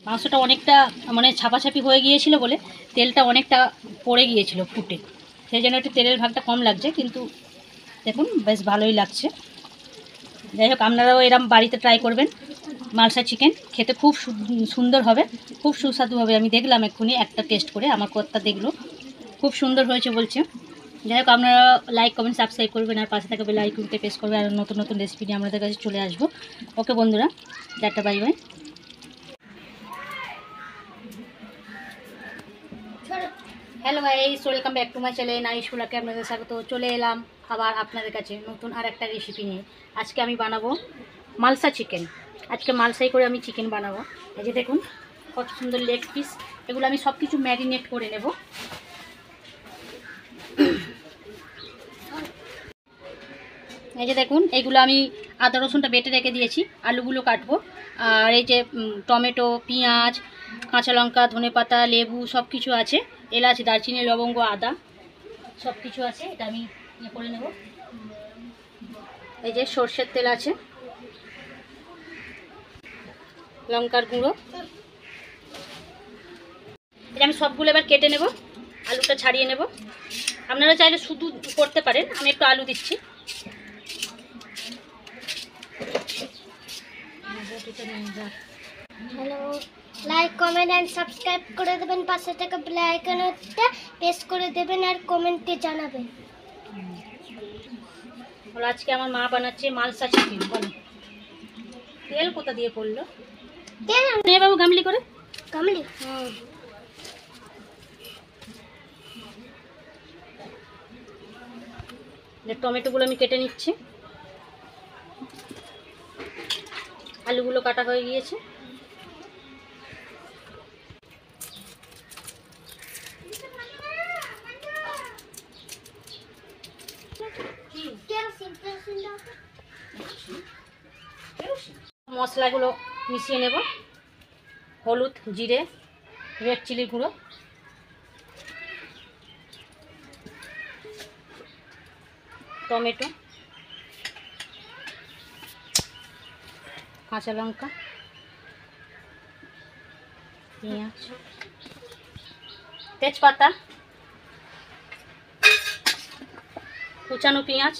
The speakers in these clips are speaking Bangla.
মাংসটা অনেকটা মানে ছাপাছাপি হয়ে গিয়েছিল বলে তেলটা অনেকটা পড়ে গিয়েছিল ফুটে, সেই জন্য একটু তেলের ভাগটা কম লাগছে, কিন্তু দেখুন বেশ ভালোই লাগছে। যাই হোক, আপনারাও এরম বাড়িতে ট্রাই করবেন। মালসা চিকেন খেতে খুব সুন্দর হবে, খুব সুস্বাদু হবে। আমি দেখলাম এক্ষুনি একটা টেস্ট করে, আমার কর্তা দেখলো, খুব সুন্দর হয়েছে বলছে। যাই হোক, আপনারা লাইক কমেন্ট সাবস্ক্রাইব করবেন আর পাশে থাকা বেল আইকনটি প্রেস করবেন, আর নতুন নতুন রেসিপি নিয়ে আমাদের কাছে চলে আসবো। ওকে বন্ধুরা, tata, bye bye. Hello guys, welcome back to my channel আইসুলাকে আপনাদের স্বাগত। চলে এলাম আবার আপনাদের কাছে নতুন আর একটা রেসিপি নিয়ে। আজকে আমি বানাবো মালসা চিকেন। আজকে মালসাই করে আমি চিকেন বানাবো। এই যে দেখুন কত সুন্দর লেগ পিস, এগুলো আমি সব কিছু ম্যারিনেট করে নেব। এই যে দেখুন, এইগুলো আমি আদা রসুনটা বেটে রেখে দিয়েছি, আলুগুলো কাটবো। আর এই যে টমেটো, পেঁয়াজ, কাঁচা লঙ্কা, ধনেপাতা, লেবু সব কিছু আছে, এলাচ, দারচিনি, লবঙ্গ, আদা সব কিছু আছে। এটা আমি ইয়ে করে নেব। এই যে সর্ষের তেল আছে, লঙ্কার গুঁড়ো, এটা আমি সবগুলো এবার কেটে নেব, আলুটা ছাড়িয়ে নেব। আপনারা চাইলে শুধু করতে পারেন, আমি একটু আলু দিচ্ছি। Hello, like comment and subscribe করে দেবেন, পাশে থাকা বেল আইকনটা প্রেস করে দেবেন আর কমেন্টে জানাবেন। বলো, আজকে আমার মা বানাচ্ছে মালসা চিকেন। বলো, তেল কোথা দিয়ে পড়লো? তেল নিয়ে বাবু গামলি করে গামলি। টমেটোগুলো আমি কেটে নিচ্ছি, আলুগুলো কাটা হয়ে গিয়েছে। মশলাগুলো মিশিয়ে নেব। হলুদ, জিরে, রেড চিলি গুঁড়ো, টমেটো, কাঁচা লঙ্কা, পেঁয়াজ, তেজপাতা, কুচানো পেঁয়াজ,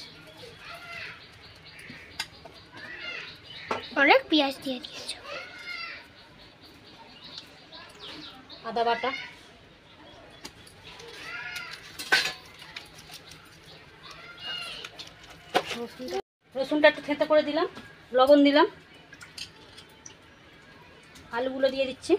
অনেক পেঁয়াজ দিয়ে দিয়েছো। আদা বাটা, রসুনটা একটু থেঁতো করে দিলাম, লবণ দিলাম, আলুগুলো দিয়ে দিচ্ছি।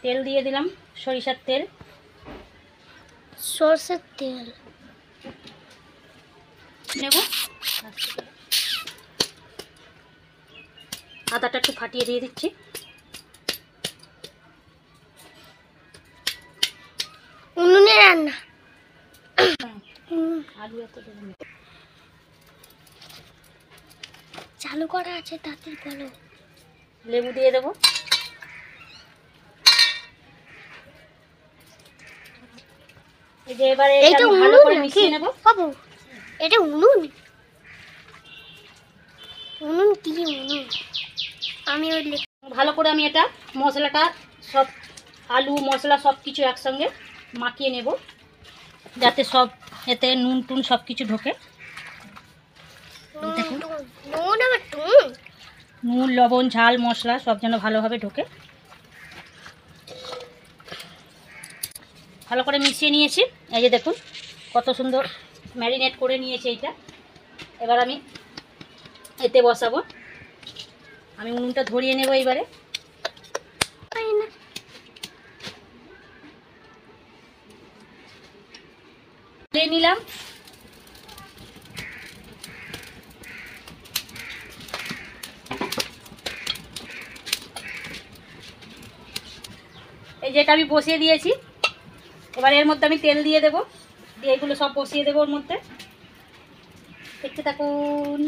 তেল দিয়ে দিলাম, সরিষার তেল, সরষের তেল নেব। আদাটা একটু ফাটিয়ে দিয়ে দিচ্ছি। উনুনে রান্না। আলু এত দেবেন না। চালু করা আছে, তাড়াতাড়ি বলো। লেবু দিয়ে দেবো। এই যে এবারে এটা ভালো করে মিশিয়ে নেব। বাবু, এটা উনুন? উনুন কি উনুন? আমি ওই ভালো করে আমি এটা মশলাটা সব আলু মশলা সব কিছু একসঙ্গে মাখিয়ে নেব, যাতে সব এতে নুন টুন সব কিছু ঢোকে। দেখুন, নুন, লবণ, ঝাল, মশলা সব যেন ভালোভাবে ঢোকে। ভালো করে মিশিয়ে নিয়েছি। এই যে দেখুন কত সুন্দর ম্যারিনেট করে নিয়েছি এইটা। এবার আমি এতে বসাবো। আমি উনুনটা ধরিয়ে নেব। এইবারে ধরিয়ে নিলাম। এই যেটা আমি বসিয়ে দিয়েছি, এবার এর মধ্যে আমি তেল দিয়ে দেবো, দিয়ে এগুলো সব বসিয়ে দেবো ওর মধ্যে। দেখতে থাকুন।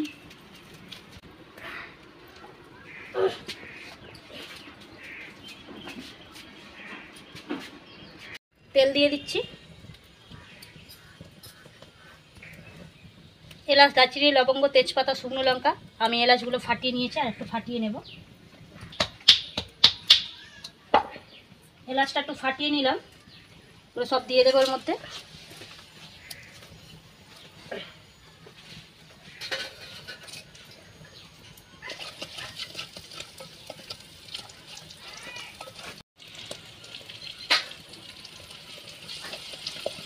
তেল দিয়ে দিচ্ছি। এলাচ, দারচিনি, লবঙ্গ, তেজপাতা, শুকনো লঙ্কা, আমি এলাচগুলো ফাটিয়ে নিয়েছি, আর একটু ফাটিয়ে নেব। এলাচটা একটু ফাটিয়ে নিলাম, এগুলো সব দিয়ে দেবো এর মধ্যে।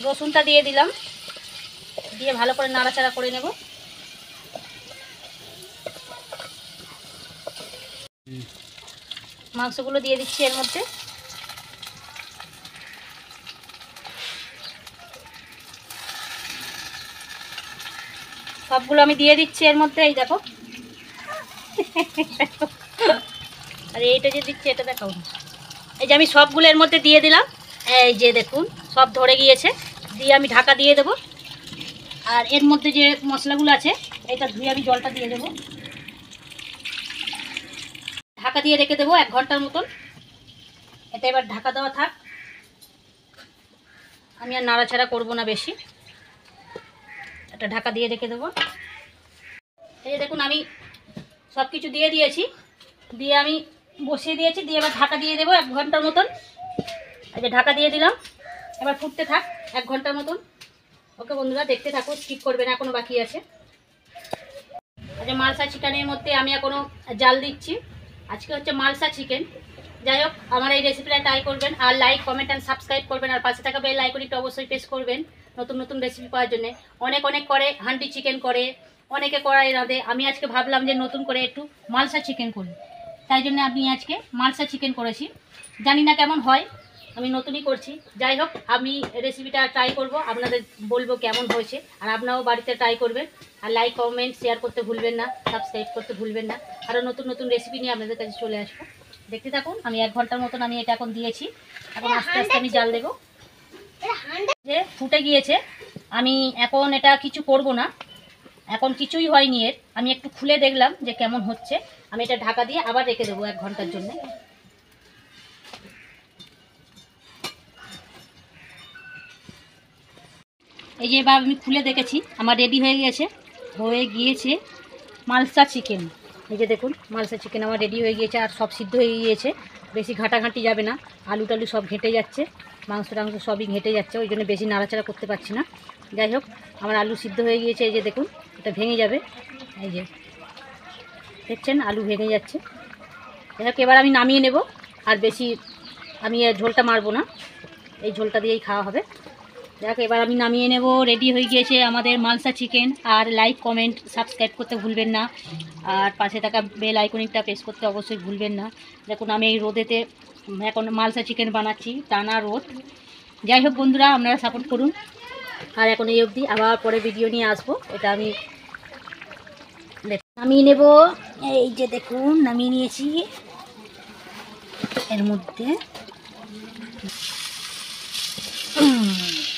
রসুনটা দিয়ে দিলাম, দিয়ে ভালো করে নাড়াচাড়া করে নেব। মাংসগুলো দিয়ে দিচ্ছি এর মধ্যে। সবগুলো আমি দিয়ে দিচ্ছি এর মধ্যে। এই দেখো, আর এইটা যে দিচ্ছি এটা দেখাও না। এই যে আমি সবগুলো এর মধ্যে দিয়ে দিলাম, এই যে দেখুন সব ধরে গিয়েছে। দিয়ে আমি ঢাকা দিয়ে দেবো। আর এর মধ্যে যে মশলাগুলো আছে এটা ধুয়ে আমি জলটা দিয়ে দেবো। ঢাকা দিয়ে রেখে দেবো 1 ঘন্টার মতন। এটা এবার ঢাকা দেওয়া থাক, আমি আর নাড়াচাড়া করবো না বেশি, এটা ঢাকা দিয়ে রেখে দেবো। এই যে দেখুন আমি সব কিছু দিয়ে দিয়েছি, দিয়ে আমি বসিয়ে দিয়েছি, দিয়ে এবার ঢাকা দিয়ে দেবো 1 ঘন্টার মতন। এই যে ঢাকা দিয়ে দিলাম, এবার ফুটতে থাক 1 ঘন্টার মতন। ওকে বন্ধুরা, দেখতে থাকো, স্কিপ করবে না, এখনও বাকি আছে। আচ্ছা, মালসা চিকেনের মধ্যে আমি এখনও জাল দিচ্ছি। আজকে হচ্ছে মালসা চিকেন। যাই হোক, আমার এই রেসিপিটা ট্রাই করবেন, আর লাইক, কমেন্ট অ্যান্ড সাবস্ক্রাইব করবেন, আর পাশে থাকা বেল আইকনটা অবশ্যই প্রেস করবেন নতুন নতুন রেসিপি পাওয়ার জন্য। অনেক করে হান্ডি চিকেন করে, অনেকে কড়াই রাঁধে। আমি আজকে ভাবলাম যে নতুন করে একটু মালসা চিকেন করি, তাই জন্য আমি আজকে মালসা চিকেন করেছি। জানি না কেমন হয়, আমি নতুনই করছি। যাই হোক, আমি রেসিপিটা ট্রাই করব, আপনাদের বলবো কেমন হয়েছে, আর আপনারাও বাড়িতে ট্রাই করবেন। আর লাইক, কমেন্ট, শেয়ার করতে ভুলবেন না, সাবস্ক্রাইব করতে ভুলবেন না। আরও নতুন নতুন রেসিপি নিয়ে আপনাদের কাছে চলে আসবো। দেখতে থাকুন। আমি 1 ঘন্টার মতন আমি এটা এখন দিয়েছি, এখন আস্তে আস্তে আমি জাল দেবো। যে ফুটে গিয়েছে, আমি এখন এটা কিছু করব না, এখন কিছুই হয়নি এর। আমি একটু খুলে দেখলাম যে কেমন হচ্ছে। আমি এটা ঢাকা দিয়ে আবার রেখে দেবো 1 ঘন্টার জন্য। এই যে এবার আমি খুলে দেখেছি, আমার রেডি হয়ে গিয়েছে মালসা চিকেন। এই যে দেখুন, মালসা চিকেন আমার রেডি হয়ে গিয়েছে, আর সব সিদ্ধ হয়ে গিয়েছে, বেশি ঘাঁটাঘাঁটি যাবে না। আলু টালু সব ঘেঁটে যাচ্ছে, মাংস টাংস সবই ঘেঁটে যাচ্ছে, ওই জন্য বেশি নাড়াচাড়া করতে পারছি না। যাই হোক, আমার আলু সিদ্ধ হয়ে গিয়েছে। এই যে দেখুন, এটা ভেঙে যাবে, এই যে দেখছেন আলু ভেঙে যাচ্ছে। যাই হোক, এবার আমি নামিয়ে নেব, আর বেশি আমি ঝোলটা মারবো না, এই ঝোলটা দিয়েই খাওয়া হবে। দেখ, এবার আমি নামিয়ে নেব। রেডি হয়ে গিয়েছে আমাদের মালসা চিকেন। আর লাইক, কমেন্ট, সাবস্ক্রাইব করতে ভুলবেন না, আর পাশে থাকা বেল আইকনটা প্রেস করতে অবশ্যই ভুলবেন না। দেখুন, আমি এই রোদেতে এখন মালসা চিকেন বানাচ্ছি, টানা রোদ। যাই হোক বন্ধুরা, আপনারা সাপোর্ট করুন। আর এখন এই অবধি, আবার পরে ভিডিও নিয়ে আসবো। এটা আমি নামিয়ে নেব। এই যে দেখুন, নামিয়ে নিয়েছি। এর মধ্যে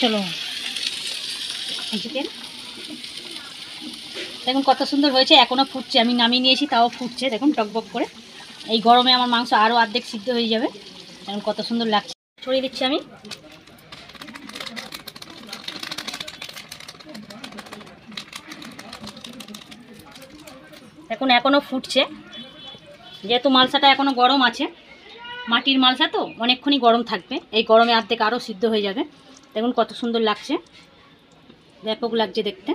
চলো চিকেন দেখুন কত সুন্দর হয়েছে, এখনও ফুটছে। আমি নামিয়ে নিয়েছি, তাও ফুটছে, দেখুন টকবক করে। এই গরমে আমার মাংস আরও অর্ধেক সিদ্ধ হয়ে যাবে। এখন কত সুন্দর লাগছে, ছড়িয়ে দিচ্ছি আমি। দেখুন এখনও ফুটছে, যেহেতু মালসাটা এখনও গরম আছে, মাটির মালসা তো অনেকক্ষণই গরম থাকবে। এই গরমে অর্ধেক আরও সিদ্ধ হয়ে যাবে। দেখুন কত সুন্দর লাগছে, ব্যাপক লাগছে দেখতে।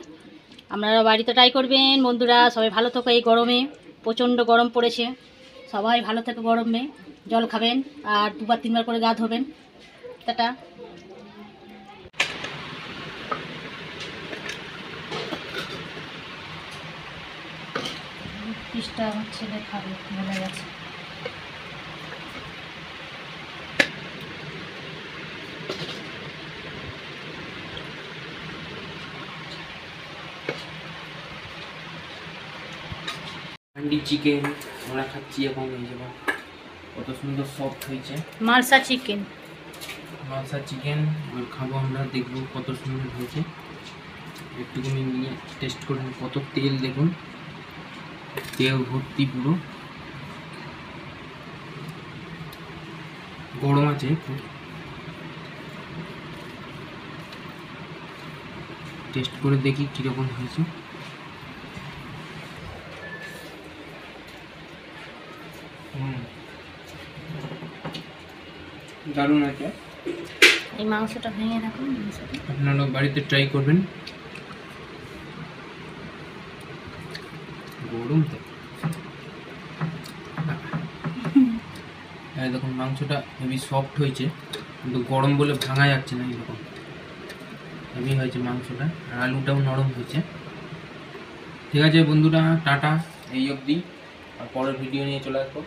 আপনারা বাড়িতে ট্রাই করবেন বন্ধুরা। সবাই ভালো থাকো, এই গরমে প্রচণ্ড গরম পড়েছে। সবাই ভালো থাকো, গরমে জল খাবেন, আর 2-3 বার করে গা ধোবেন। টাটা। পিসটা আমার ছেলে খাবে, বলে গেছে। হান্ডি চিকেন আমরা খাচ্ছি এখন। এই যে কত সুন্দর সফট হয়েছে মালসা চিকেন। মালসা চিকেন এবার খাবো আমরা, দেখবো কত সুন্দর হয়েছে। একটুখানি নিয়ে টেস্ট করুন। কত তেল দেখুন, তেল ভর্তি পুরো। গরম আছে খুব। টেস্ট করে দেখি কীরকম হয়েছে। দারুণ আছে। এই মাংসটা ভেঙে রাখুন, মাংসটা আপনারা বাড়িতে ট্রাই করবেন। গরম তো হ্যাঁ, দেখুন মাংসটা হেভি সফট হয়েছে, কিন্তু গরম বলে ভাঙা যাচ্ছে না, এরকম হেভি হয়েছে মাংসটা, আর আলুটাও নরম হয়েছে। ঠিক আছে বন্ধুরা, টাটা, এই অবধি, আর পরের ভিডিও নিয়ে চলে আসবো।